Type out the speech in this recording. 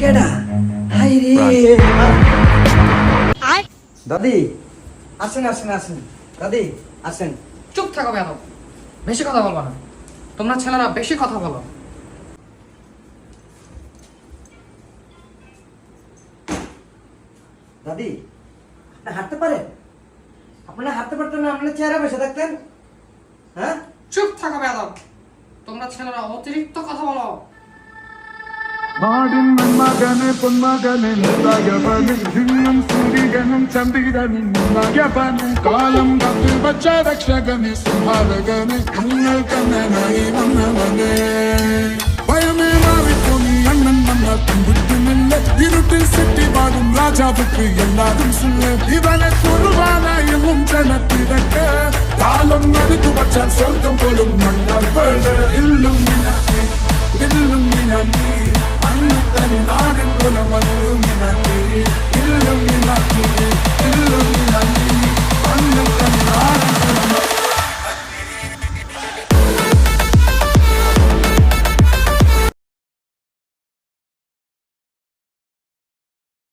কেডা? হাই রে দাদি, আসেন আসেন আসেন দাদি, আসেন। চুপ থাকো বেয়াদব, বেশি কথা বলবা না। তোমরা ছেলেরা বেশি কথা বলো। দাদি, আপনি হাঁটতে পারেন? আপনারা হাঁটতে পারতেন না, আপনার চেয়ারে বসে থাকতেন। হ্যাঁ, চুপ থাকো বেয়াদব, তোমরা ছেলেরা অতিরিক্ত কথা বলো। നാടിൻ മന്മകനെ പൊന്മകനെ മുതായവനെ ഹിന്നം സൂര്യഗനം ചന്ദ്രനെ മുതായവനെ കാലം കാത്തു വച്ച രക്ഷകനെ സംഹാരകനെ നിങ്ങൾ കണ്ണനായി വന്നവനെ ഭയമേ മാറിപ്പോയി അണ്ണൻ വന്നാക്കും വിട്ടുമില്ല ഇരുട്ടിൽ സെറ്റി പാടും രാജാവുക്ക് എല്ലാതും സുല്ല് ഇവനെ കൊല്ലുവാനായും ജനത്തിരക്ക് കാലം നടത്തു വച്ചാൽ സ്വർഗം പോലും മണ്ണാൽ